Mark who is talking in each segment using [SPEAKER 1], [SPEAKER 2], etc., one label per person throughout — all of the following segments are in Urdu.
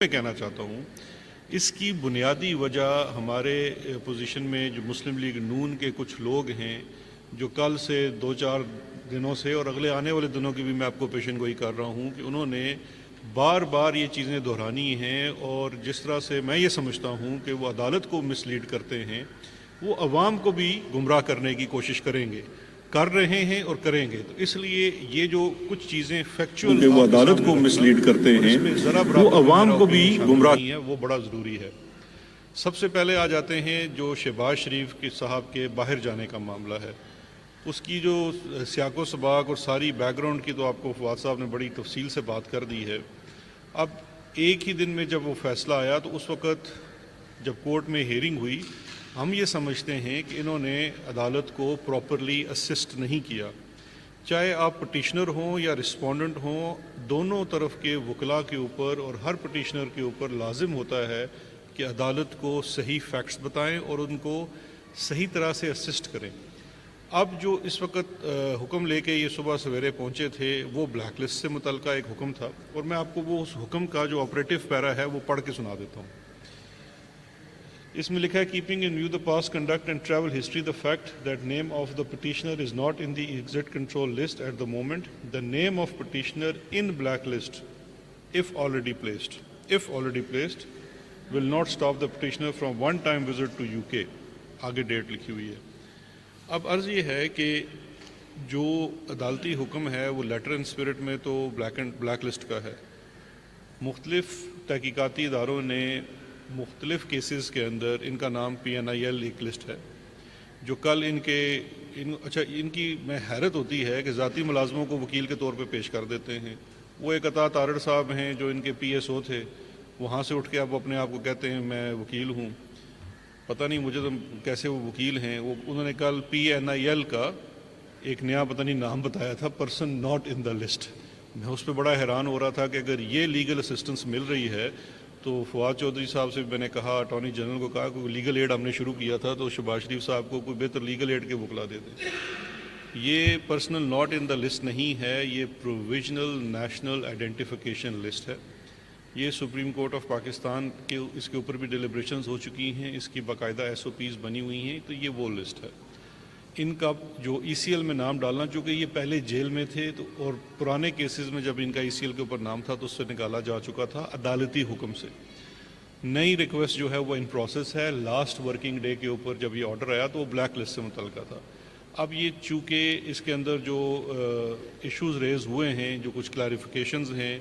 [SPEAKER 1] میں کہنا چاہتا ہوں اس کی بنیادی وجہ ہمارے پوزیشن میں جو مسلم لیگ نون کے کچھ لوگ ہیں جو کل سے 2-4 دنوں سے اور اگلے آنے والے دنوں کی بھی میں آپ کو پیشن گوئی کر رہا ہوں کہ انہوں نے بار بار یہ چیزیں دہرانی ہیں، اور جس طرح سے میں یہ سمجھتا ہوں کہ وہ عدالت کو مس لیڈ کرتے ہیں، وہ عوام کو بھی گمراہ کرنے کی کوشش کریں گے، کر رہے ہیں اور کریں گے۔ تو اس لیے یہ جو کچھ چیزیں فیکچوئل کہ وہ عدالت کو مس لیڈ کرتے ہیں، وہ عوام کو بھی گمراہ نہیں ہے، وہ بڑا ضروری ہے۔ سب سے پہلے آ جاتے ہیں جو شہباز شریف کے صاحب کے باہر جانے کا معاملہ ہے، اس کی جو سیاق و سباق اور ساری بیک گراؤنڈ کی تو آپ کو فواد صاحب نے بڑی تفصیل سے بات کر دی ہے۔ اب ایک ہی دن میں جب وہ فیصلہ آیا تو اس وقت جب کورٹ میں ہیئرنگ ہوئی، ہم یہ سمجھتے ہیں کہ انہوں نے عدالت کو پراپرلی اسسٹ نہیں کیا۔ چاہے آپ پٹیشنر ہوں یا رسپونڈنٹ ہوں، دونوں طرف کے وکلاء کے اوپر اور ہر پٹیشنر کے اوپر لازم ہوتا ہے کہ عدالت کو صحیح فیکٹس بتائیں اور ان کو صحیح طرح سے اسسٹ کریں۔ اب جو اس وقت حکم لے کے یہ صبح سویرے پہنچے تھے وہ بلیک لسٹ سے متعلقہ ایک حکم تھا، اور میں آپ کو وہ اس حکم کا جو آپریٹو پیرا ہے وہ پڑھ کے سنا دیتا ہوں۔ اس میں لکھا ہے keeping in view the past conduct and travel history the fact that name of the petitioner is not in the exit control list at the moment the name of petitioner in black list if already placed will not stop the petitioner from one time visit to UK۔ آگے ڈیٹ لکھی ہوئی ہے۔ اب عرض یہ ہے کہ جو عدالتی حکم ہے وہ لیٹر اینڈ اسپرٹ میں تو بلیک لسٹ کا ہے۔ مختلف تحقیقاتی اداروں نے مختلف کیسز کے اندر ان کا نام PNIL ایک لسٹ ہے جو کل ان کی میں حیرت ہوتی ہے کہ ذاتی ملازموں کو وکیل کے طور پہ پیش کر دیتے ہیں۔ وہ ایک عطا تارڑ صاحب ہیں جو ان کے PSO تھے، وہاں سے اٹھ کے اب اپنے آپ کو کہتے ہیں میں وکیل ہوں۔ پتہ نہیں مجھے تو کیسے وہ وکیل ہیں۔ انہوں نے کل PNIL کا ایک نیا پتہ نہیں نام بتایا تھا، person not in the list. میں اس پہ بڑا حیران ہو رہا تھا کہ اگر یہ لیگل اسسٹنس مل رہی ہے تو فواد چودھری صاحب سے میں نے کہا، اٹارنی جنرل کو کہا کہ لیگل ایڈ ہم نے شروع کیا تھا تو شہباز شریف صاحب کو کوئی بہتر لیگل ایڈ کے وکلا دے دیں۔ یہ personal not in the list نہیں ہے، یہ پروویژنل نیشنل آئیڈینٹیفیکیشن لسٹ ہے۔ یہ سپریم کورٹ آف پاکستان کے اس کے اوپر بھی ڈیلیبریشنز ہو چکی ہیں، اس کی باقاعدہ SOPs بنی ہوئی ہیں، تو یہ وہ لسٹ ہے۔ ان کا جو ECL میں نام ڈالنا، چونکہ یہ پہلے جیل میں تھے تو اور پرانے کیسز میں جب ان کا ECL کے اوپر نام تھا تو اس سے نکالا جا چکا تھا عدالتی حکم سے۔ نئی ریکویسٹ جو ہے وہ ان پروسیس ہے۔ لاسٹ ورکنگ ڈے کے اوپر جب یہ آرڈر آیا تو وہ بلیک لسٹ سے متعلقہ تھا۔ اب یہ چونکہ اس کے اندر جو ایشوز ریز ہوئے ہیں، جو کچھ کلیریفیکیشنز ہیں،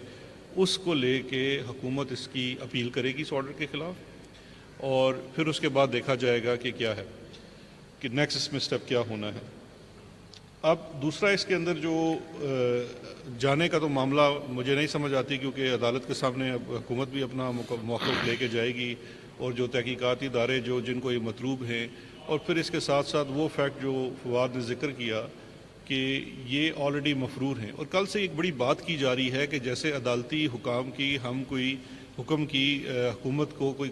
[SPEAKER 1] اس کو لے کے حکومت اس کی اپیل کرے گی اس آرڈر کے خلاف، اور پھر اس کے بعد دیکھا جائے گا کہ کیا ہے، کہ نیکسٹ اس میں سٹیپ کیا ہونا ہے۔ اب دوسرا اس کے اندر جو جانے کا تو معاملہ مجھے نہیں سمجھ آتی، کیونکہ عدالت کے سامنے اب حکومت بھی اپنا موقف لے کے جائے گی، اور جو تحقیقاتی ادارے جن کو یہ مطلوب ہیں، اور پھر اس کے ساتھ ساتھ وہ فیکٹ جو فواد نے ذکر کیا کہ یہ آلریڈی مفرور ہیں۔ اور کل سے ایک بڑی بات کی جا رہی ہے کہ جیسے عدالتی حکام کی ہم کوئی حکم کی حکومت کو کوئی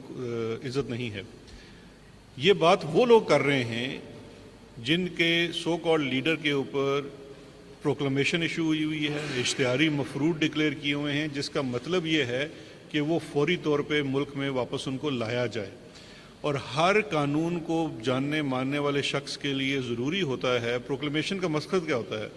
[SPEAKER 1] عزت نہیں ہے۔ یہ بات وہ لوگ کر رہے ہیں جن کے سو کالڈ لیڈر کے اوپر پروکلمیشن ایشو ہوئی ہے، اشتہاری مفرور ڈکلیئر کیے ہوئے ہیں، جس کا مطلب یہ ہے کہ وہ فوری طور پہ ملک میں واپس ان کو لایا جائے۔ اور ہر قانون کو جاننے ماننے والے شخص کے لیے ضروری ہوتا ہے، پروکلمیشن کا مقصد کیا ہوتا ہے؟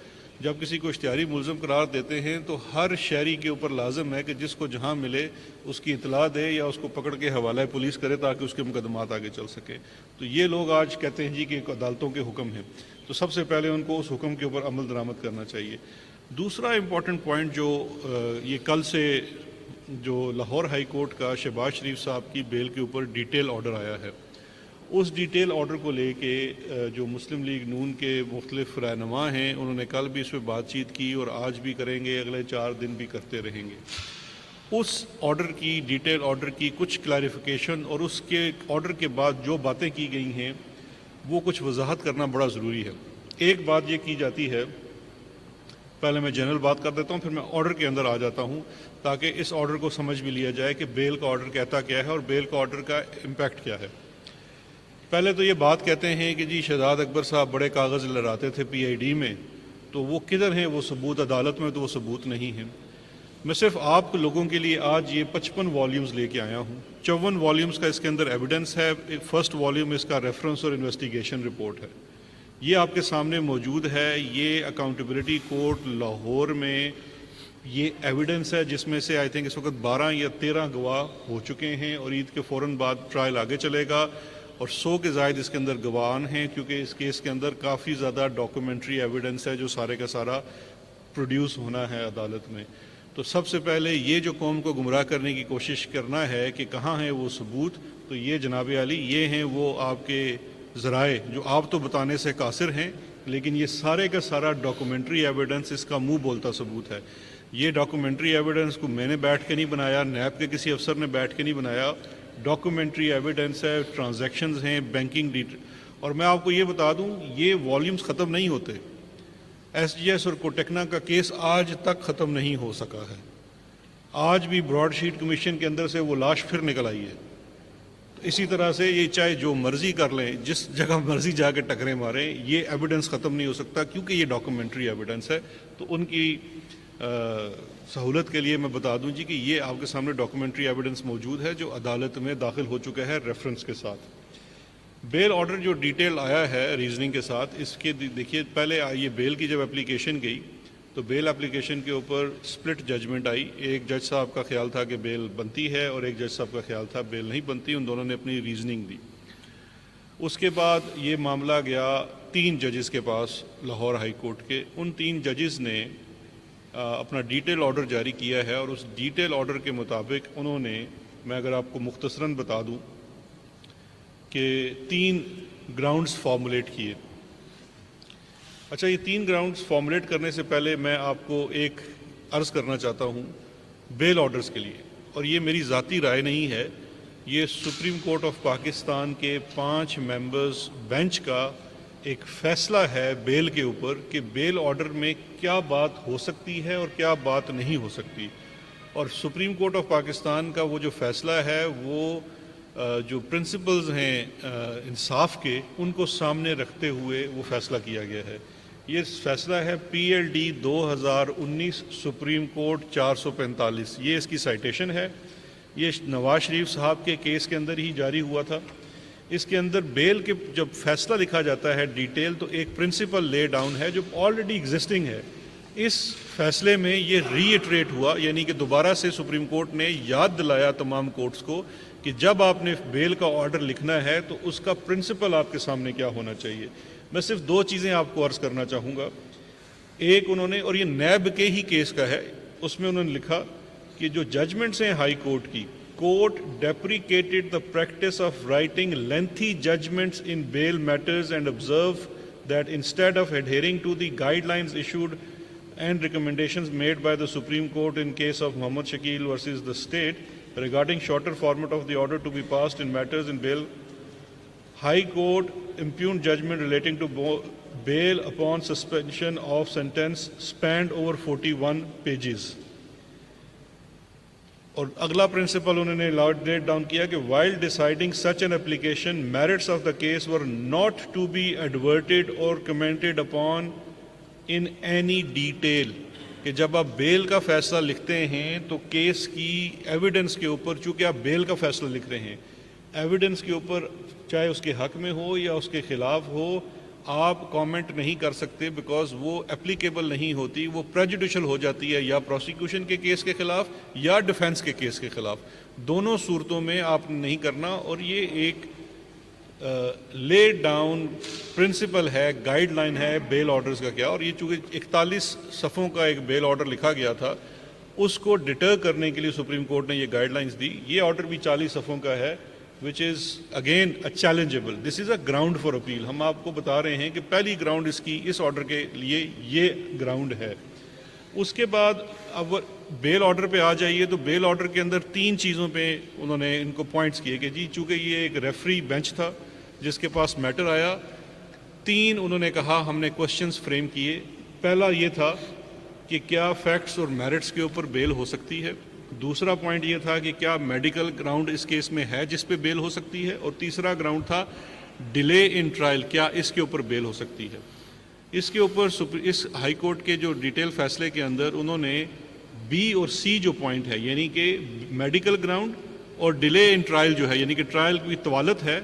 [SPEAKER 1] جب کسی کو اشتہاری ملزم قرار دیتے ہیں تو ہر شہری کے اوپر لازم ہے کہ جس کو جہاں ملے اس کی اطلاع دے یا اس کو پکڑ کے حوالہ پولیس کرے تاکہ اس کے مقدمات آگے چل سکے۔ تو یہ لوگ آج کہتے ہیں جی کہ عدالتوں کے حکم ہیں، تو سب سے پہلے ان کو اس حکم کے اوپر عمل درآمد کرنا چاہیے۔ دوسرا امپورٹنٹ پوائنٹ جو یہ کل سے جو لاہور ہائی کورٹ کا شہباز شریف صاحب کی بیل کے اوپر ڈیٹیل آرڈر آیا ہے، اس ڈیٹیل آرڈر کو لے کے جو مسلم لیگ نون کے مختلف رہنما ہیں انہوں نے کل بھی اس پہ بات چیت کی اور آج بھی کریں گے، اگلے 4 دن بھی کرتے رہیں گے۔ اس آرڈر کی ڈیٹیل آرڈر کی کچھ کلیریفیکیشن اور اس کے آرڈر کے بعد جو باتیں کی گئی ہیں وہ کچھ وضاحت کرنا بڑا ضروری ہے۔ ایک بات یہ کی جاتی ہے، پہلے میں جنرل بات کر دیتا ہوں پھر میں آرڈر کے اندر آ جاتا ہوں تاکہ اس آرڈر کو سمجھ بھی لیا جائے کہ بیل کا آرڈر کہتا کیا ہے اور بیل کا آرڈر کا امپیکٹ کیا ہے۔ پہلے تو یہ بات کہتے ہیں کہ جی شہزاد اکبر صاحب بڑے کاغذ لہراتے تھے PID میں، تو وہ کدھر ہیں وہ ثبوت؟ عدالت میں تو وہ ثبوت نہیں ہیں۔ میں صرف آپ لوگوں کے لیے آج یہ 55 والیومز لے کے آیا ہوں. 54 والیومز کا اس کے اندر ایویڈنس ہے. فرسٹ والیوم اس کا ریفرنس اور انویسٹیگیشن رپورٹ ہے. یہ آپ کے سامنے موجود ہے. یہ اکاؤنٹیبلٹی کورٹ لاہور میں یہ ایویڈنس ہے جس میں سے آئی تھنک اس وقت 12 یا 13 گواہ ہو چکے ہیں اور عید کے فوراً بعد ٹرائل آگے چلے گا اور 100 کے زائد اس کے اندر گواہ ہیں کیونکہ اس کیس کے اندر کافی زیادہ ڈاکومنٹری ایویڈنس ہے جو سارے کا سارا پروڈیوس ہونا ہے عدالت میں. تو سب سے پہلے یہ جو قوم کو گمراہ کرنے کی کوشش کرنا ہے کہ کہاں ہیں وہ ثبوت، تو یہ جناب عالی یہ ہیں وہ آپ کے ذرائع جو آپ تو بتانے سے قاصر ہیں، لیکن یہ سارے کا سارا ڈاکومنٹری ایویڈنس اس کا منہ بولتا ثبوت ہے. یہ ڈاکومنٹری ایویڈنس کو میں نے بیٹھ کے نہیں بنایا، نیب کے کسی افسر نے بیٹھ کے نہیں بنایا. ڈاکومنٹری ایویڈنس ہے، ٹرانزیکشنز ہیں، بینکنگ ڈیٹیل. اور میں آپ کو یہ بتا دوں یہ والیومز ختم نہیں ہوتے. ایس جی ایس اور کوٹیکنا کا کیس آج تک ختم نہیں ہو سکا ہے. آج بھی براڈ شیٹ کمیشن کے اندر سے وہ لاش پھر نکل آئی ہے. اسی طرح سے یہ چاہے جو مرضی کر لیں، جس جگہ مرضی جا کے ٹکریں ماریں، یہ ایویڈنس ختم نہیں ہو سکتا کیونکہ یہ ڈاکومنٹری ایویڈنس ہے. تو ان کی سہولت کے لیے میں بتا دوں جی کہ یہ آپ کے سامنے ڈاکومنٹری ایویڈنس موجود ہے جو عدالت میں داخل ہو چکا ہے ریفرنس کے ساتھ. بیل آرڈر جو ڈیٹیل آیا ہے ریزننگ کے ساتھ، اس کے دیکھیے پہلے یہ بیل کی جب اپلیکیشن گئی تو بیل اپلیکیشن کے اوپر سپلٹ ججمنٹ آئی. ایک جج صاحب کا خیال تھا کہ بیل بنتی ہے اور ایک جج صاحب کا خیال تھا بیل نہیں بنتی. ان دونوں نے اپنی ریزننگ دی. اس کے بعد یہ معاملہ گیا 3 ججز کے پاس لاہور ہائی کورٹ کے. ان 3 ججز نے اپنا ڈیٹیل آرڈر جاری کیا ہے اور اس ڈیٹیل آرڈر کے مطابق انہوں نے، میں اگر آپ کو مختصراً بتا دوں کہ 3 گراؤنڈز فارمولیٹ کیے. اچھا، یہ 3 گراؤنڈز فارمولیٹ کرنے سے پہلے میں آپ کو ایک عرض کرنا چاہتا ہوں بیل آرڈرز کے لیے، اور یہ میری ذاتی رائے نہیں ہے، یہ سپریم کورٹ آف پاکستان کے 5 ممبرز بینچ کا ایک فیصلہ ہے بیل کے اوپر کہ بیل آرڈر میں کیا بات ہو سکتی ہے اور کیا بات نہیں ہو سکتی. اور سپریم کورٹ آف پاکستان کا وہ جو فیصلہ ہے وہ جو پرنسپلز ہیں انصاف کے، ان کو سامنے رکھتے ہوئے وہ فیصلہ کیا گیا ہے. یہ فیصلہ ہے PLD 2019 سپریم کورٹ 445. یہ اس کی سائٹیشن ہے. یہ نواز شریف صاحب کے کیس کے اندر ہی جاری ہوا تھا. اس کے اندر بیل کے جب فیصلہ لکھا جاتا ہے ڈیٹیل، تو ایک پرنسپل لے ڈاؤن ہے جو آلریڈی ایگزسٹنگ ہے. اس فیصلے میں یہ ری ایٹریٹ ہوا، یعنی کہ دوبارہ سے سپریم کورٹ نے یاد دلایا تمام کورٹس کو کہ جب آپ نے بیل کا آرڈر لکھنا ہے تو اس کا پرنسپل آپ کے سامنے کیا ہونا چاہیے. میں صرف 2 چیزیں آپ کو عرض کرنا چاہوں گا. ایک انہوں نے، اور یہ نیب کے ہی کیس کا ہے، اس میں انہوں نے لکھا کہ جو ججمنٹس ہیں ہائی کورٹ کی، Court deprecated the practice of writing lengthy judgments in bail matters and observed that instead of adhering to the guidelines issued and recommendations made by the Supreme Court in case of Muhammad Shakil versus the state regarding shorter format of the order to be passed in matters in bail, High Court impugned judgment relating to bail upon suspension of sentence spanned over 41 pages. اور اگلا پرنسپل انہوں نے لیٹ ڈاؤن کیا کہ while deciding such an application, merits of the case were not to be adverted or commented upon in any detail. کہ جب آپ بیل کا فیصلہ لکھتے ہیں تو کیس کی ایویڈنس کے اوپر، چونکہ آپ بیل کا فیصلہ لکھ رہے ہیں، ایویڈنس کے اوپر چاہے اس کے حق میں ہو یا اس کے خلاف ہو، آپ کامنٹ نہیں کر سکتے بیکاز وہ اپلیکیبل نہیں ہوتی. وہ پریجوڈیشل ہو جاتی ہے یا پروسیکیوشن کے کیس کے خلاف یا ڈیفینس کے کیس کے خلاف. دونوں صورتوں میں آپ نے نہیں کرنا. اور یہ ایک لے ڈاؤن پرنسپل ہے، گائیڈ لائن ہے بیل آرڈرز کا کیا. اور یہ چونکہ 41 صفحوں کا ایک بیل آرڈر لکھا گیا تھا، اس کو ڈٹر کرنے کے لیے سپریم کورٹ نے یہ گائیڈ لائنز دی. یہ آرڈر بھی 40 صفحوں کا ہے which is again a challengeable. This is a ground for appeal. ہم آپ کو بتا رہے ہیں کہ پہلی گراؤنڈ اس کی اس آرڈر کے لیے یہ گراؤنڈ ہے. اس کے بعد اب بیل آرڈر پہ آ جائیے تو بیل آرڈر کے اندر 3 چیزوں پہ انہوں نے ان کو پوائنٹس کیے کہ جی چونکہ یہ ایک ریفری بینچ تھا جس کے پاس میٹر آیا، 3 انہوں نے کہا ہم نے کوشچنز فریم کیے. پہلا یہ تھا کہ کیا فیکٹس اور میرٹس کے اوپر بیل ہو سکتی ہے. دوسرا پوائنٹ یہ تھا کہ کیا میڈیکل گراؤنڈ اس کیس میں ہے جس پہ بیل ہو سکتی ہے. اور تیسرا گراؤنڈ تھا ڈیلے ان ٹرائل، کیا اس کے اوپر بیل ہو سکتی ہے. اس کے اوپر اس ہائی کورٹ کے جو ڈیٹیل فیصلے کے اندر انہوں نے بی اور سی جو پوائنٹ ہے یعنی کہ میڈیکل گراؤنڈ اور ڈیلے ان ٹرائل جو ہے یعنی کہ ٹرائل کی طوالت ہے،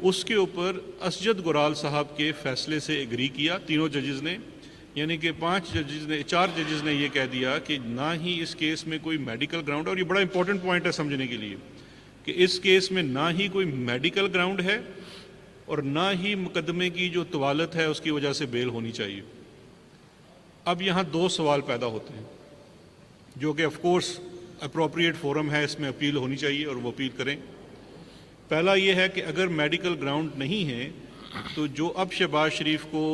[SPEAKER 1] اس کے اوپر اسجد گورال صاحب کے فیصلے سے ایگری کیا تینوں ججز نے، یعنی کہ چار ججز نے یہ کہہ دیا کہ نہ ہی اس کیس میں کوئی میڈیکل گراؤنڈ ہے، اور یہ بڑا امپورٹنٹ پوائنٹ ہے سمجھنے کے لیے کہ اس کیس میں نہ ہی کوئی میڈیکل گراؤنڈ ہے اور نہ ہی مقدمے کی جو طوالت ہے اس کی وجہ سے بیل ہونی چاہیے۔ اب یہاں دو سوال پیدا ہوتے ہیں جو کہ آف کورس اپروپریٹ فورم ہے، اس میں اپیل ہونی چاہیے اور وہ اپیل کریں۔ پہلا یہ ہے کہ اگر میڈیکل گراؤنڈ نہیں ہے تو جو اب شہباز شریف کو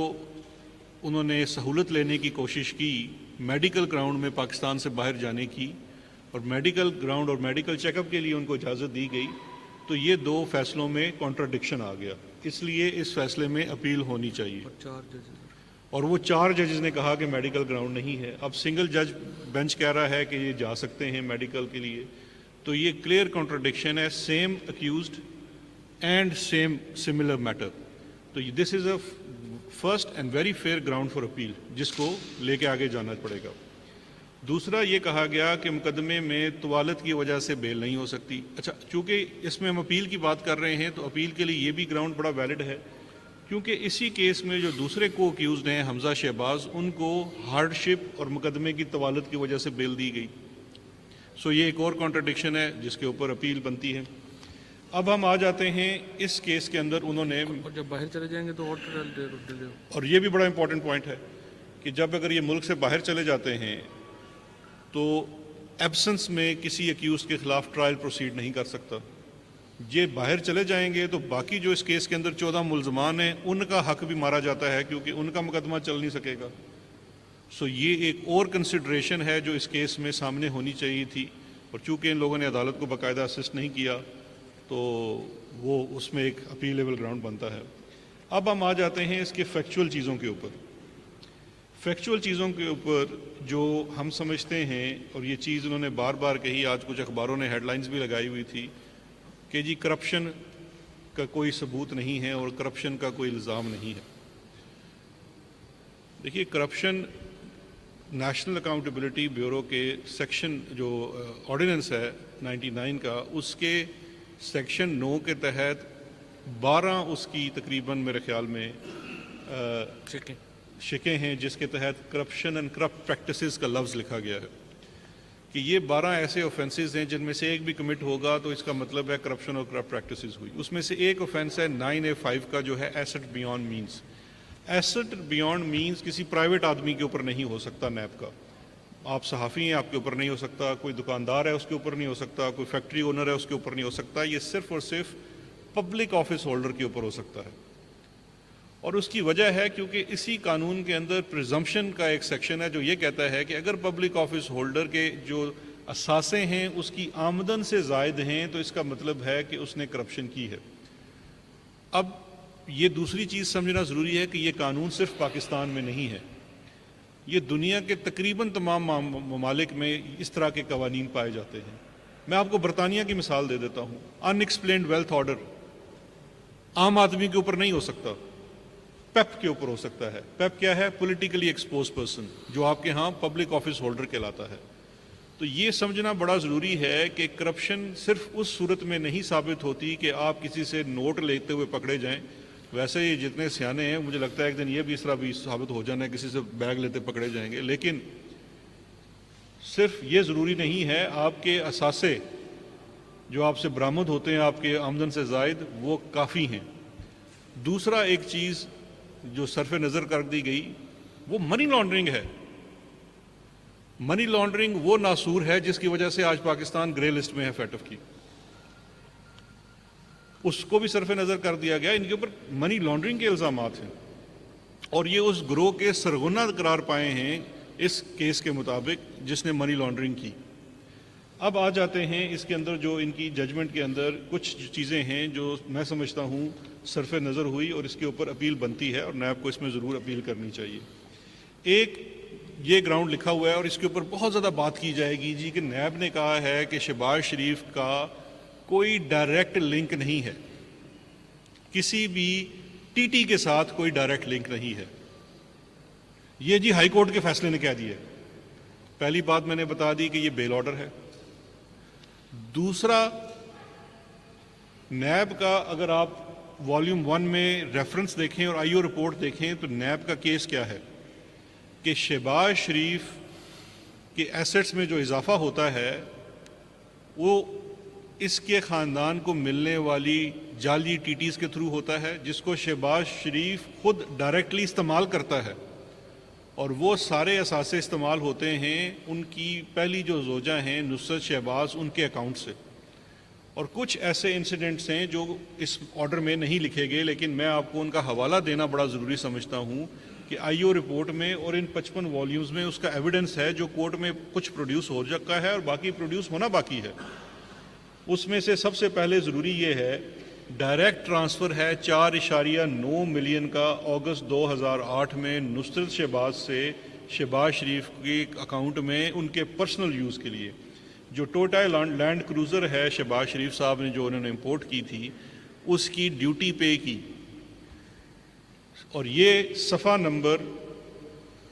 [SPEAKER 1] انہوں نے سہولت لینے کی کوشش کی میڈیکل گراؤنڈ میں پاکستان سے باہر جانے کی، اور میڈیکل گراؤنڈ اور میڈیکل چیک اپ کے لیے ان کو اجازت دی گئی، تو یہ دو فیصلوں میں کانٹراڈکشن آ گیا، اس لیے اس فیصلے میں اپیل ہونی چاہیے۔ اور وہ چار ججز نے کہا کہ میڈیکل گراؤنڈ نہیں ہے، اب سنگل جج بینچ کہہ رہا ہے کہ یہ جا سکتے ہیں میڈیکل کے لیے، تو یہ کلیئر کانٹراڈکشن ہے، same accused and same similar matter, تو this is a first and very fair ground for appeal جس کو لے کے آگے جانا پڑے گا۔ دوسرا یہ کہا گیا کہ مقدمے میں طوالت کی وجہ سے بیل نہیں ہو سکتی۔ اچھا، چونکہ اس میں ہم اپیل کی بات کر رہے ہیں تو اپیل کے لیے یہ بھی گراؤنڈ بڑا ویلڈ ہے، کیونکہ اسی کیس میں جو دوسرے کو اکیوزڈ ہیں حمزہ شہباز، ان کو ہارڈ شپ اور مقدمے کی طوالت کی وجہ سے بیل دی گئی، سو یہ ایک اور کانٹراڈکشن ہے جس کے اوپر اپیل بنتی ہے۔ اب ہم آ جاتے ہیں اس کیس کے اندر انہوں نے،
[SPEAKER 2] اور جب باہر چلے جائیں گے تو
[SPEAKER 1] اور یہ بھی بڑا امپورٹنٹ پوائنٹ ہے کہ جب اگر یہ ملک سے باہر چلے جاتے ہیں تو ایبسنس میں کسی ایکیوز کے خلاف ٹرائل پروسیڈ نہیں کر سکتا، یہ باہر چلے جائیں گے تو باقی جو اس کیس کے اندر 14 ملزمان ہیں ان کا حق بھی مارا جاتا ہے کیونکہ ان کا مقدمہ چل نہیں سکے گا، سو یہ ایک اور کنسیڈریشن ہے جو اس کیس میں سامنے ہونی چاہیے تھی، اور چونکہ ان لوگوں نے عدالت کو باقاعدہ اسسٹ نہیں کیا تو وہ اس میں ایک اپیلیبل گراؤنڈ بنتا ہے۔ اب ہم آ جاتے ہیں اس کے فیکچول چیزوں کے اوپر۔ فیکچول چیزوں کے اوپر جو ہم سمجھتے ہیں، اور یہ چیز انہوں نے بار بار کہی، آج کچھ اخباروں نے ہیڈ لائنز بھی لگائی ہوئی تھی کہ جی کرپشن کا کوئی ثبوت نہیں ہے اور کرپشن کا کوئی الزام نہیں ہے۔ دیکھیے، کرپشن نیشنل اکاؤنٹیبلٹی بیورو کے سیکشن جو آرڈیننس ہے 99 کا، اس کے سیکشن 9 کے تحت 12 اس کی تقریباً میرے خیال میں شکیں ہیں جس کے تحت کرپشن اینڈ کرپٹ پریکٹسز کا لفظ لکھا گیا ہے کہ یہ 12 ایسے اوفینسز ہیں جن میں سے ایک بھی کمٹ ہوگا تو اس کا مطلب ہے کرپشن اور کرپٹ پریکٹسز ہوئی۔ اس میں سے ایک اوفینس ہے 9A5 کا جو ہے asset beyond means. Asset beyond means کسی پرائیویٹ آدمی کے اوپر نہیں ہو سکتا، نیب کا، آپ صحافی ہیں آپ کے اوپر نہیں ہو سکتا، کوئی دکاندار ہے اس کے اوپر نہیں ہو سکتا، کوئی فیکٹری اونر ہے اس کے اوپر نہیں ہو سکتا، یہ صرف اور صرف پبلک آفس ہولڈر کے اوپر ہو سکتا ہے۔ اور اس کی وجہ ہے کیونکہ اسی قانون کے اندر پریزمپشن کا ایک سیکشن ہے جو یہ کہتا ہے کہ اگر پبلک آفس ہولڈر کے جو اثاثے ہیں اس کی آمدن سے زائد ہیں تو اس کا مطلب ہے کہ اس نے کرپشن کی ہے۔ اب یہ دوسری چیز سمجھنا ضروری ہے کہ یہ قانون صرف پاکستان میں نہیں ہے، یہ دنیا کے تقریباً تمام ممالک میں اس طرح کے قوانین پائے جاتے ہیں۔ میں آپ کو برطانیہ کی مثال دے دیتا ہوں، ان ایکسپلینڈ ویلتھ آرڈر عام آدمی کے اوپر نہیں ہو سکتا، پیپ کے اوپر ہو سکتا ہے۔ پیپ کیا ہے؟ پولیٹیکلی ایکسپوز پرسن، جو آپ کے ہاں پبلک آفس ہولڈر کہلاتا ہے۔ تو یہ سمجھنا بڑا ضروری ہے کہ کرپشن صرف اس صورت میں نہیں ثابت ہوتی کہ آپ کسی سے نوٹ لیتے ہوئے پکڑے جائیں، ویسے یہ جتنے سیانے ہیں مجھے لگتا ہے ایک دن یہ بھی اس طرح بھی ثابت ہو جانا ہے کسی سے بیگ لیتے پکڑے جائیں گے، لیکن صرف یہ ضروری نہیں ہے، آپ کے اثاثے جو آپ سے برآمد ہوتے ہیں آپ کے آمدن سے زائد وہ کافی ہیں۔ دوسرا ایک چیز جو صرف نظر کر دی گئی وہ منی لانڈرنگ ہے۔ منی لانڈرنگ وہ ناسور ہے جس کی وجہ سے آج پاکستان گرے لسٹ میں ہے فیٹف کی، اس کو بھی صرف نظر کر دیا گیا۔ ان کے اوپر منی لانڈرنگ کے الزامات ہیں اور یہ اس گروہ کے سرغنہ قرار پائے ہیں اس کیس کے مطابق جس نے منی لانڈرنگ کی۔ اب آ جاتے ہیں اس کے اندر جو ان کی ججمنٹ کے اندر کچھ چیزیں ہیں جو میں سمجھتا ہوں صرف نظر ہوئی اور اس کے اوپر اپیل بنتی ہے اور نیب کو اس میں ضرور اپیل کرنی چاہیے۔ ایک یہ گراؤنڈ لکھا ہوا ہے اور اس کے اوپر بہت زیادہ بات کی جائے گی جی کہ نیب نے کہا ہے کہ شہباز شریف کا کوئی ڈائریکٹ لنک نہیں ہے، کسی بھی ٹی ٹی کے ساتھ کوئی ڈائریکٹ لنک نہیں ہے۔ یہ جی ہائی کورٹ کے فیصلے نے کہہ دیا ہے، پہلی بات میں نے بتا دی کہ یہ بیل آرڈر ہے. دوسرا، نیب کا اگر آپ والیوم 1 میں ریفرنس دیکھیں اور آئی او رپورٹ دیکھیں تو نیب کا کیس کیا ہے کہ شہباز شریف کے ایسٹس میں جو اضافہ ہوتا ہے وہ اس کے خاندان کو ملنے والی جعلی ٹی ٹیز کے تھرو ہوتا ہے، جس کو شہباز شریف خود ڈائریکٹلی استعمال کرتا ہے، اور وہ سارے اثاثے استعمال ہوتے ہیں ان کی پہلی جو زوجہ ہیں نصرت شہباز، ان کے اکاؤنٹ سے. اور کچھ ایسے انسیڈنٹس ہیں جو اس آرڈر میں نہیں لکھے گئے، لیکن میں آپ کو ان کا حوالہ دینا بڑا ضروری سمجھتا ہوں کہ آئی او رپورٹ میں اور ان 55 والیومز میں اس کا ایویڈنس ہے جو کورٹ میں کچھ پروڈیوس ہو چکا ہے اور باقی پروڈیوس ہونا باقی ہے. اس میں سے سب سے پہلے ضروری یہ ہے، ڈائریکٹ ٹرانسفر ہے 4.9 ملین کا اگست 2008 میں نصرت شہباز سے شہباز شریف کے اکاؤنٹ میں ان کے پرسنل یوز کے لیے. جو ٹوٹا لینڈ کروزر ہے شہباز شریف صاحب نے جو انہوں نے امپورٹ کی تھی اس کی ڈیوٹی پے کی، اور یہ صفحہ نمبر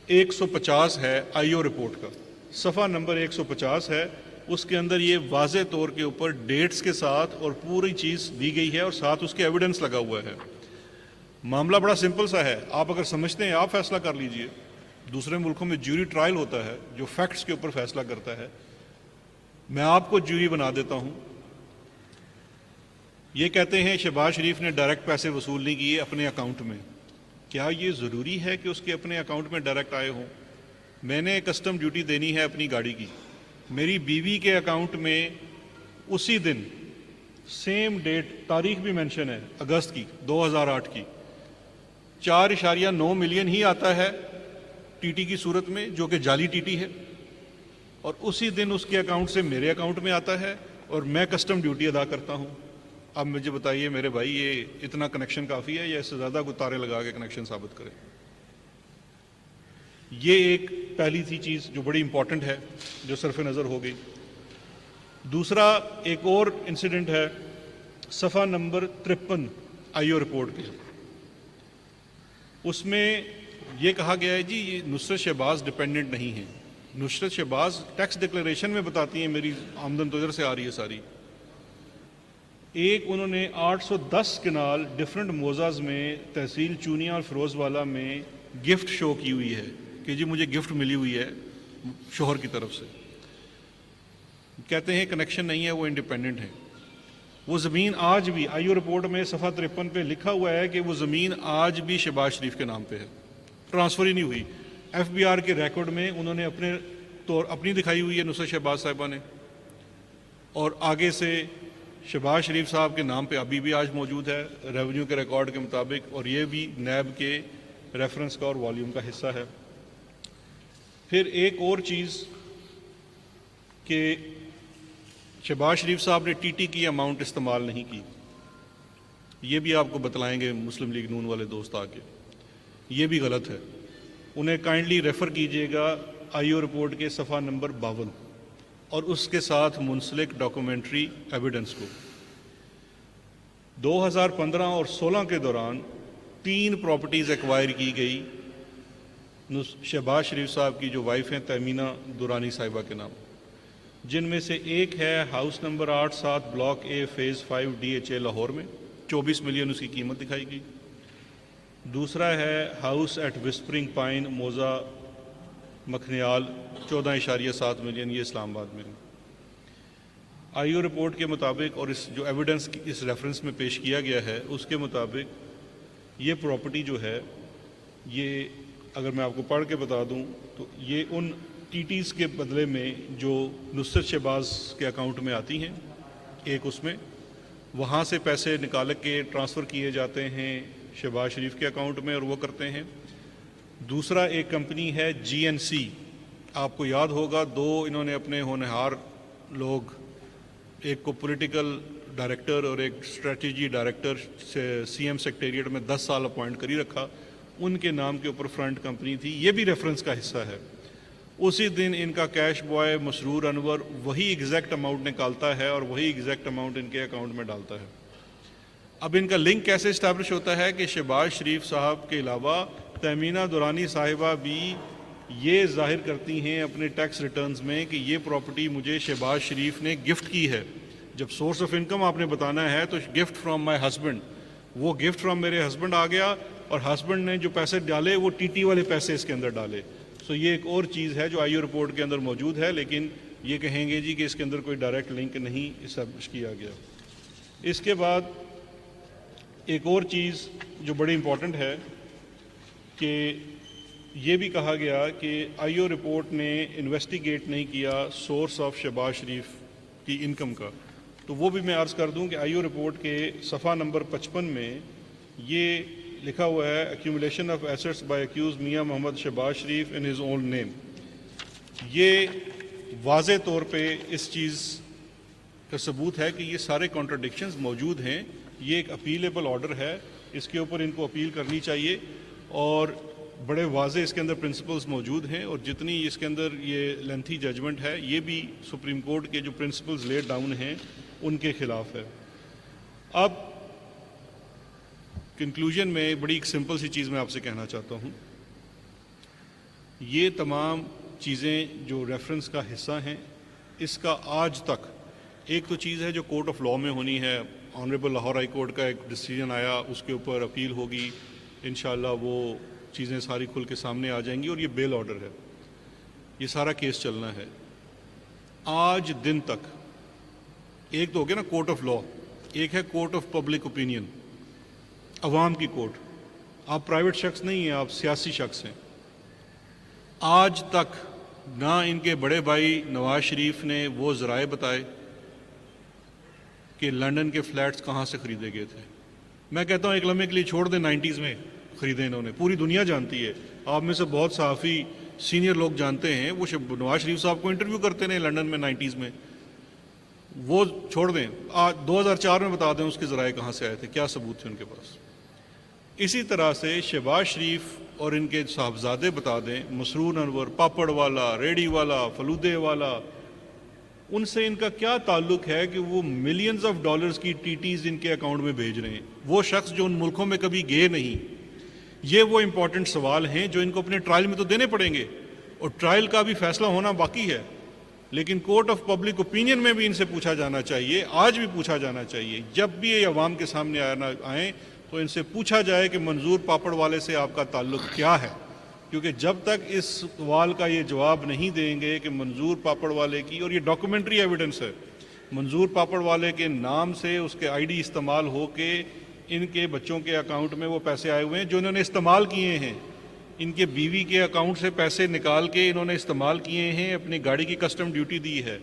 [SPEAKER 1] 150 ہے آئی او رپورٹ کا. صفحہ نمبر 150 ہے، اس کے اندر یہ واضح طور کے اوپر ڈیٹس کے ساتھ اور پوری چیز دی گئی ہے اور ساتھ اس کے ایویڈنس لگا ہوا ہے. معاملہ بڑا سمپل سا ہے، آپ اگر سمجھتے ہیں آپ فیصلہ کر لیجئے. دوسرے ملکوں میں جیوری ٹرائل ہوتا ہے جو فیکٹس کے اوپر فیصلہ کرتا ہے، میں آپ کو جیوری بنا دیتا ہوں. یہ کہتے ہیں شہباز شریف نے ڈائریکٹ پیسے وصول نہیں کیے اپنے اکاؤنٹ میں. کیا یہ ضروری ہے کہ اس کے اپنے اکاؤنٹ میں ڈائریکٹ آئے ہوں؟ میں نے کسٹم ڈیوٹی دینی ہے اپنی گاڑی کی، میری بیوی کے اکاؤنٹ میں اسی دن سیم ڈیٹ، تاریخ بھی مینشن ہے اگست کی 2008 کی، 4.9 ملین ہی آتا ہے ٹی ٹی کی صورت میں جو کہ جعلی ٹی ٹی ہے، اور اسی دن اس کے اکاؤنٹ سے میرے اکاؤنٹ میں آتا ہے اور میں کسٹم ڈیوٹی ادا کرتا ہوں. اب مجھے بتائیے میرے بھائی، یہ اتنا کنیکشن کافی ہے یا اس سے زیادہ کوئی تارے لگا کے کنیکشن ثابت کرے؟ یہ ایک پہلی سی چیز جو بڑی امپورٹنٹ ہے جو صرف نظر ہو گئی. دوسرا ایک اور انسیڈنٹ ہے صفحہ نمبر 53 آئی او رپورٹ کے. اس میں یہ کہا گیا ہے جی یہ نصرت شہباز ڈپینڈنٹ نہیں ہے. نصرت شہباز ٹیکس ڈکلیریشن میں بتاتی ہیں میری آمدن تو ادھر سے آ رہی ہے ساری. ایک انہوں نے 810 کنال ڈفرنٹ موزاز میں تحصیل چونیا اور فیروز والا میں گفٹ شو کی ہوئی ہے کہ جی مجھے گفٹ ملی ہوئی ہے شوہر کی طرف سے. کہتے ہیں کنیکشن نہیں ہے، وہ انڈیپینڈنٹ ہیں. وہ زمین آج بھی آئی او رپورٹ میں صفحہ 53 پہ لکھا ہوا ہے کہ وہ زمین آج بھی شہباز شریف کے نام پہ ہے، ٹرانسفر ہی نہیں ہوئی. ایف بی آر کے ریکارڈ میں انہوں نے اپنی دکھائی ہوئی ہے نصرت شہباز صاحبہ نے، اور آگے سے شہباز شریف صاحب کے نام پہ ابھی بھی آج موجود ہے ریونیو کے ریکارڈ کے مطابق، اور یہ بھی نیب کے ریفرنس کا اور والیوم کا حصہ ہے. پھر ایک اور چیز کہ شہباز شریف صاحب نے ٹی ٹی کی اماؤنٹ استعمال نہیں کی، یہ بھی آپ کو بتلائیں گے مسلم لیگ نون والے دوست آ کے. یہ بھی غلط ہے. انہیں کائنڈلی ریفر کیجیے گا آئی او رپورٹ کے صفحہ نمبر 52 اور اس کے ساتھ منسلک ڈاکومنٹری ایویڈنس کو. 2015 اور 16 کے دوران 3 پراپرٹیز ایکوائر کی گئی شہباز شریف صاحب کی جو وائف ہیں تیمینہ دورانی صاحبہ کے نام، جن میں سے ایک ہے house number 87 block A phase 5 D H A Lahore میں، 24 ملین اس کی قیمت دکھائی گئی. دوسرا ہے ہاؤس ایٹ وسپرنگ پائن موزہ مکھنیال 14.7 ملین، یہ اسلام آباد میں. آئی او رپورٹ کے مطابق اور اس جو ایویڈنس اس ریفرنس میں پیش کیا گیا ہے اس کے مطابق یہ پراپرٹی جو ہے، یہ اگر میں آپ کو پڑھ کے بتا دوں تو یہ ان ٹی ٹیز کے بدلے میں جو نصرت شہباز کے اکاؤنٹ میں آتی ہیں، ایک اس میں وہاں سے پیسے نکال کے ٹرانسفر کیے جاتے ہیں شہباز شریف کے اکاؤنٹ میں اور وہ کرتے ہیں. دوسرا ایک کمپنی ہے جی این سی، آپ کو یاد ہوگا 2 انہوں نے اپنے ہونہار لوگ، ایک کو پولیٹیکل ڈائریکٹر اور ایک strategy director C M secretariat میں 10 سال اپوائنٹ کری رکھا، ان کے نام کے اوپر فرنٹ کمپنی تھی. یہ بھی ریفرنس کا حصہ ہے. اسی دن ان کا کیش بوائے مسرور انور وہی ایگزیکٹ اماؤنٹ نکالتا ہے اور وہی ایگزیکٹ اماؤنٹ ان کے اکاؤنٹ میں ڈالتا ہے. اب ان کا لنک کیسے اسٹیبلش ہوتا ہے کہ شہباز شریف صاحب کے علاوہ تیمینہ دورانی صاحبہ بھی یہ ظاہر کرتی ہیں اپنے ٹیکس ریٹرنز میں کہ یہ پراپرٹی مجھے شہباز شریف نے گفٹ کی ہے. جب سورس آف انکم آپ نے بتانا ہے تو گفٹ فرام مائی ہسبینڈ، وہ گفٹ فرام میرے ہسبینڈ آ گیا، اور ہسبینڈ نے جو پیسے ڈالے وہ ٹی ٹی والے پیسے اس کے اندر ڈالے. سو یہ ایک اور چیز ہے جو آئی او رپورٹ کے اندر موجود ہے، لیکن یہ کہیں گے جی کہ اس کے اندر کوئی ڈائریکٹ لنک نہیں اسٹیبلش کیا گیا. اس کے بعد ایک اور چیز جو بڑی امپورٹنٹ ہے کہ یہ بھی کہا گیا کہ آئی او رپورٹ نے انویسٹیگیٹ نہیں کیا سورس آف شہباز شریف کی انکم کا. تو وہ بھی میں عرض کر دوں کہ آئی او رپورٹ کے صفحہ نمبر 55 میں یہ لکھا ہوا ہے accumulation of assets by accused میاں محمد شہباز شریف ان ہز اون نیم. یہ واضح طور پہ اس چیز کا ثبوت ہے کہ یہ سارے کانٹرڈکشنز موجود ہیں. یہ ایک اپیلیبل آرڈر ہے، اس کے اوپر ان کو اپیل کرنی چاہیے، اور بڑے واضح اس کے اندر پرنسپلز موجود ہیں، اور جتنی اس کے اندر یہ لینتھی ججمنٹ ہے یہ بھی سپریم کورٹ کے جو پرنسپلز لیڈ ڈاؤن ہیں ان کے خلاف ہے. اب کنکلوژن میں بڑی ایک سمپل سی چیز میں آپ سے کہنا چاہتا ہوں. یہ تمام چیزیں جو ریفرنس کا حصہ ہیں اس کا آج تک ایک تو چیز ہے جو کورٹ آف لاء میں ہونی ہے. آنریبل لاہور ہائی کورٹ کا ایک ڈیسیجن آیا، اس کے اوپر اپیل ہوگی، انشاءاللہ وہ چیزیں ساری کھل کے سامنے آ جائیں گی، اور یہ بیل آرڈر ہے، یہ سارا کیس چلنا ہے. آج دن تک ایک تو ہو گیا نا کورٹ آف لاء، ایک ہے کورٹ آف پبلک اوپینین، عوام کی کورٹ. آپ پرائیویٹ شخص نہیں ہیں، آپ سیاسی شخص ہیں. آج تک نہ ان کے بڑے بھائی نواز شریف نے وہ ذرائع بتائے کہ لنڈن کے فلیٹس کہاں سے خریدے گئے تھے. میں کہتا ہوں ایک لمحے کے لیے چھوڑ دیں، 90s میں خریدے انہوں نے، پوری دنیا جانتی ہے. آپ میں سے بہت صحافی سینئر لوگ جانتے ہیں، وہ نواز شریف صاحب کو انٹرویو کرتے ہیں لنڈن میں 90s میں. وہ چھوڑ دیں، 2004 میں بتا دیں اس کے ذرائع کہاں سے آئے تھے، کیا ثبوت تھے ان کے پاس. اسی طرح سے شہباز شریف اور ان کے صاحبزادے بتا دیں، مسرور انور، پاپڑ والا، ریڈی والا، فلودے والا، ان سے ان کا کیا تعلق ہے کہ وہ ملینز آف ڈالرز کی ٹی ٹیز ان کے اکاؤنٹ میں بھیج رہے ہیں. وہ شخص جو ان ملکوں میں کبھی گئے نہیں. یہ وہ امپورٹنٹ سوال ہیں جو ان کو اپنے ٹرائل میں تو دینے پڑیں گے، اور ٹرائل کا بھی فیصلہ ہونا باقی ہے، لیکن کورٹ آف پبلک اوپینین میں بھی ان سے پوچھا جانا چاہیے. آج بھی پوچھا جانا چاہیے. جب بھی یہ عوام کے سامنے آئیں تو ان سے پوچھا جائے کہ منظور پاپڑ والے سے آپ کا تعلق کیا ہے، کیونکہ جب تک اس سوال کا یہ جواب نہیں دیں گے کہ منظور پاپڑ والے کی، اور یہ ڈاکومنٹری ایویڈنس ہے، منظور پاپڑ والے کے نام سے اس کے آئی ڈی استعمال ہو کے ان کے بچوں کے اکاؤنٹ میں وہ پیسے آئے ہوئے ہیں جو انہوں نے استعمال کیے ہیں. ان کے بیوی کے اکاؤنٹ سے پیسے نکال کے انہوں نے استعمال کیے ہیں، اپنی گاڑی کی کسٹم ڈیوٹی دی ہے.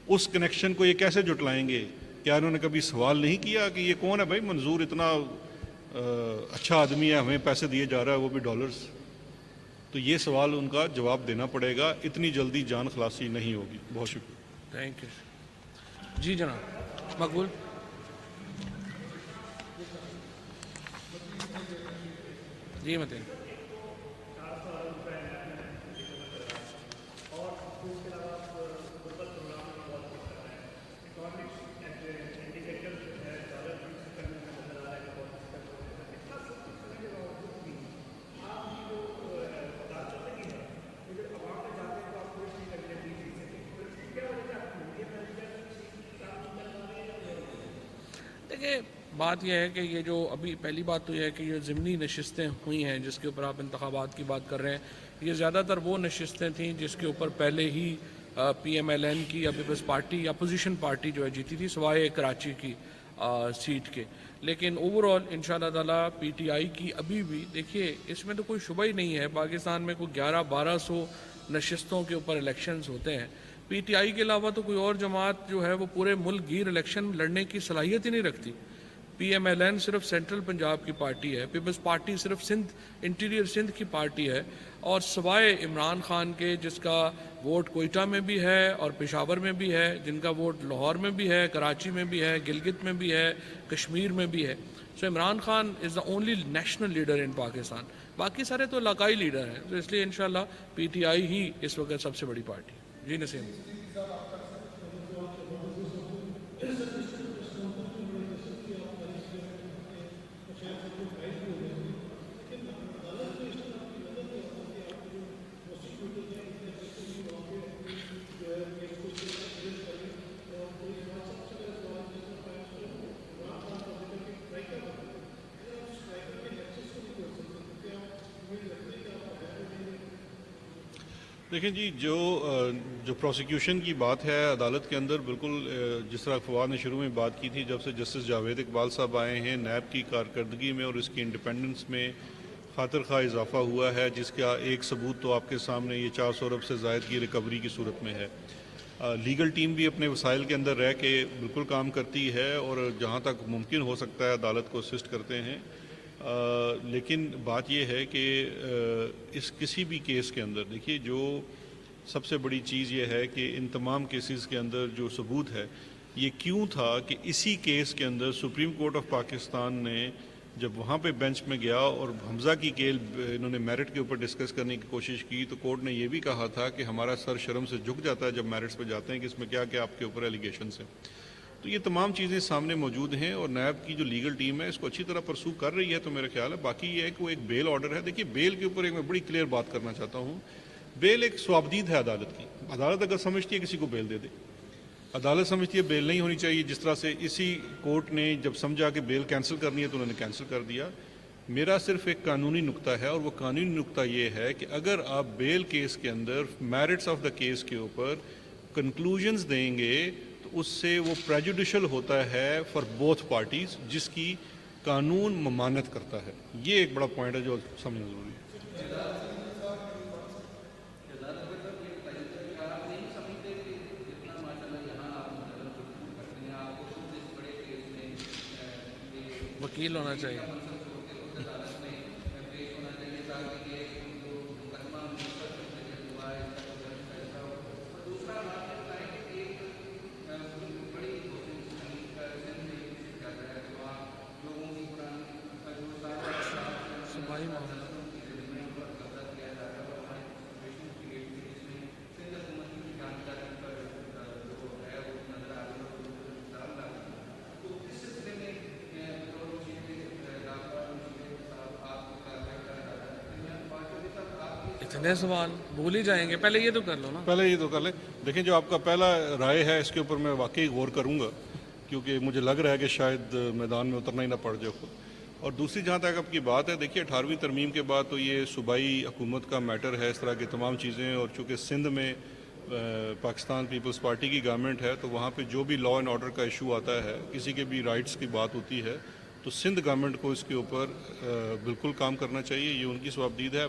[SPEAKER 1] اس کنیکشن کو یہ کیسے جٹلائیں گے؟ کیا انہوں نے کبھی سوال نہیں کیا کہ یہ کون ہے بھائی منظور، اتنا اچھا آدمی ہے، ہمیں پیسے دیے جا رہا ہے وہ بھی ڈالرز. تو یہ سوال ان کا جواب دینا پڑے گا. اتنی جلدی جان خلاصی نہیں ہوگی. بہت شکریہ.
[SPEAKER 2] Thank you. جی جناب مقبول. جی متین. دیکھیے بات یہ ہے کہ یہ جو ابھی پہلی بات تو یہ ہے کہ یہ ضمنی نشستیں ہوئی ہیں جس کے اوپر آپ انتخابات کی بات کر رہے ہیں، یہ زیادہ تر وہ نشستیں تھیں جس کے اوپر پہلے ہی پی ایم ایل این کی یا پیپلز پارٹی یا اپوزیشن پارٹی جو ہے جیتی تھی، سوائے کراچی کی سیٹ کے. لیکن اوور آل ان شاء اللہ تعالیٰ پی ٹی آئی کی ابھی بھی دیکھیے اس میں تو کوئی شبہ ہی نہیں ہے، پاکستان میں کوئی 1100-1200 نشستوں کے اوپر الیکشنز ہوتے ہیں. پی ٹی آئی کے علاوہ تو کوئی اور جماعت جو ہے وہ پورے ملک گیر الیکشن لڑنے کی صلاحیت ہی نہیں رکھتی. پی ایم ایل این صرف سینٹرل پنجاب کی پارٹی ہے، پیپلز پارٹی صرف انٹیریئر سندھ کی پارٹی ہے، اور سوائے عمران خان کے جس کا ووٹ کوئٹہ میں بھی ہے اور پشاور میں بھی ہے، جن کا ووٹ لاہور میں بھی ہے، کراچی میں بھی ہے، گلگت میں بھی ہے، کشمیر میں بھی ہے. So Imran Khan is the only national leader in Pakistan. باقی سارے تو علاقائی لیڈر ہیں. تو اس لیے انشاءاللہ پی ٹی آئی ہی اس وقت سب سے بڑی پارٹی. جی نسیم.
[SPEAKER 1] دیکھیں جی، جو پروسیکیوشن کی بات ہے عدالت کے اندر، بالکل جس طرح فواد نے شروع میں بات کی تھی، جب سے جسٹس جاوید اقبال صاحب آئے ہیں، نیب کی کارکردگی میں اور اس کی انڈیپینڈنس میں خاطر خواہ اضافہ ہوا ہے، جس کا ایک ثبوت تو آپ کے سامنے یہ 400 ارب سے زائد کی ریکوری کی صورت میں ہے۔ لیگل ٹیم بھی اپنے وسائل کے اندر رہ کے بالکل کام کرتی ہے اور جہاں تک ممکن ہو سکتا ہے عدالت کو اسسٹ کرتے ہیں، لیکن بات یہ ہے کہ اس کسی بھی کیس کے اندر دیکھیے، جو سب سے بڑی چیز یہ ہے کہ ان تمام کیسز کے اندر جو ثبوت ہے، یہ کیوں تھا کہ اسی کیس کے اندر سپریم کورٹ آف پاکستان نے جب وہاں پہ بینچ میں گیا اور حمزہ کی کیل انہوں نے میرٹ کے اوپر ڈسکس کرنے کی کوشش کی، تو کورٹ نے یہ بھی کہا تھا کہ ہمارا سر شرم سے جھک جاتا ہے جب میرٹس پہ جاتے ہیں کہ اس میں کیا کیا آپ کے اوپر ایلیگیشنس ہیں۔ تو یہ تمام چیزیں سامنے موجود ہیں اور نیب کی جو لیگل ٹیم ہے اس کو اچھی طرح پرسو کر رہی ہے، تو میرا خیال ہے باقی یہ ہے کہ وہ ایک بیل آرڈر ہے۔ دیکھیے، بیل کے اوپر ایک میں بڑی کلیئر بات کرنا چاہتا ہوں، بیل ایک سوابدید ہے عدالت کی۔ عدالت اگر سمجھتی ہے کسی کو بیل دے دے، عدالت سمجھتی ہے بیل نہیں ہونی چاہیے، جس طرح سے اسی کورٹ نے جب سمجھا کہ بیل کینسل کرنی ہے تو انہوں نے کینسل کر دیا۔ میرا صرف ایک قانونی نقطہ ہے اور وہ قانونی نقطہ یہ ہے کہ اگر آپ بیل کیس کے اندر میرٹس آف دا کیس کے اوپر کنکلوژنز دیں گے تو اس سے وہ پریجوڈیشل ہوتا ہے فار بوتھ پارٹیز، جس کی قانون ممانعت کرتا ہے۔ یہ ایک بڑا پوائنٹ ہے جو سمجھنا ضروری ہے۔
[SPEAKER 2] وکیل ہونا چاہیے۔ صوبائی معاملہ اتنے سوال بھول ہی جائیں گے، پہلے یہ تو کر لو نا۔
[SPEAKER 1] پہلے یہ تو کر لیں۔ دیکھیں، جو آپ کا پہلا رائے ہے اس کے اوپر میں واقعی غور کروں گا، کیونکہ مجھے لگ رہا ہے کہ شاید میدان میں اترنا ہی نہ پڑ جائے خود۔ اور دوسری جہاں تک آپ کی بات ہے، دیکھیے 18ویں ترمیم کے بعد تو یہ صوبائی حکومت کا میٹر ہے، اس طرح کی تمام چیزیں، اور چونکہ سندھ میں پاکستان پیپلز پارٹی کی گورنمنٹ ہے تو وہاں پہ جو بھی لا اینڈ آرڈر کا ایشو آتا ہے، کسی کے بھی رائٹس کی بات ہوتی ہے، تو سندھ گورنمنٹ کو اس کے اوپر بالکل کام کرنا چاہیے، یہ ان کی صوابدید ہے۔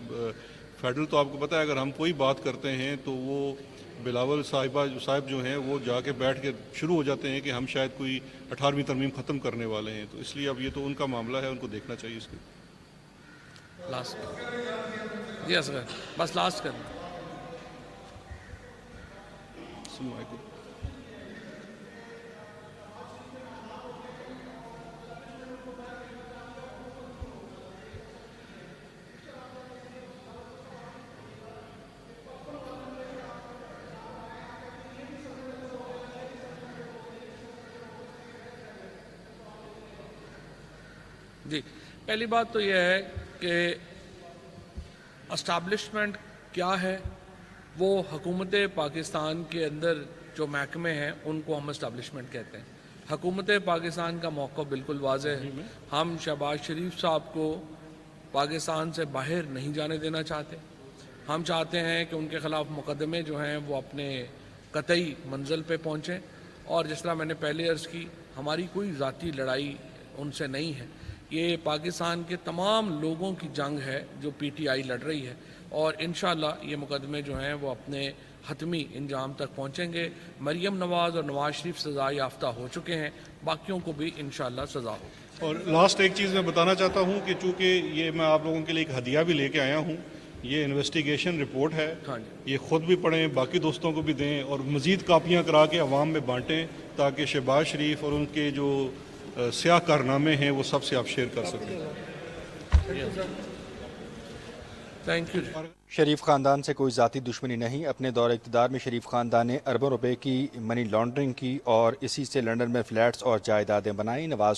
[SPEAKER 1] فیڈرل تو آپ کو پتہ ہے اگر ہم کوئی بات کرتے ہیں تو وہ بلاول صاحب جو ہیں وہ جا کے بیٹھ کے شروع ہو جاتے ہیں کہ ہم شاید کوئی 18ویں ترمیم ختم کرنے والے ہیں، تو اس لیے اب یہ تو ان کا معاملہ ہے، ان کو دیکھنا چاہیے اس کو۔
[SPEAKER 2] لاسٹ جی اصغر، بس لاسٹ کرنا۔
[SPEAKER 1] السلام علیکم۔
[SPEAKER 2] جی، پہلی بات تو یہ ہے کہ اسٹیبلشمنٹ کیا ہے، وہ حکومت پاکستان کے اندر جو محکمے ہیں ان کو ہم اسٹیبلشمنٹ کہتے ہیں۔ حکومت پاکستان کا موقع بالکل واضح ہے، ہم شہباز شریف صاحب کو پاکستان سے باہر نہیں جانے دینا چاہتے۔ ہم چاہتے ہیں کہ ان کے خلاف مقدمے جو ہیں وہ اپنے قطعی منزل پہ پہنچیں، اور جس طرح میں نے پہلے عرض کی، ہماری کوئی ذاتی لڑائی ان سے نہیں ہے، یہ پاکستان کے تمام لوگوں کی جنگ ہے جو پی ٹی آئی لڑ رہی ہے، اور انشاءاللہ یہ مقدمے جو ہیں وہ اپنے حتمی انجام تک پہنچیں گے۔ مریم نواز اور نواز شریف سزا یافتہ ہو چکے ہیں، باقیوں کو بھی انشاءاللہ سزا ہوگی۔
[SPEAKER 1] اور لاسٹ ایک چیز میں بتانا چاہتا ہوں کہ چونکہ یہ میں آپ لوگوں کے لیے ایک ہدیہ بھی لے کے آیا ہوں، یہ انویسٹیگیشن رپورٹ ہے،
[SPEAKER 2] ہاں جی،
[SPEAKER 1] یہ خود بھی پڑھیں، باقی دوستوں کو بھی دیں، اور مزید کاپیاں کرا کے عوام میں بانٹیں تاکہ شہباز شریف اور ان کے جو سیاہ کارنامے ہیں وہ سب سے آپ شیئر کر سکیں۔
[SPEAKER 2] Thank you.
[SPEAKER 3] شریف خاندان سے کوئی ذاتی دشمنی نہیں، اپنے دور اقتدار میں شریف خاندان نے اربوں روپے کی منی لانڈرنگ کی اور اسی سے لندن میں فلیٹس اور جائیدادیں بنائیں۔ نواز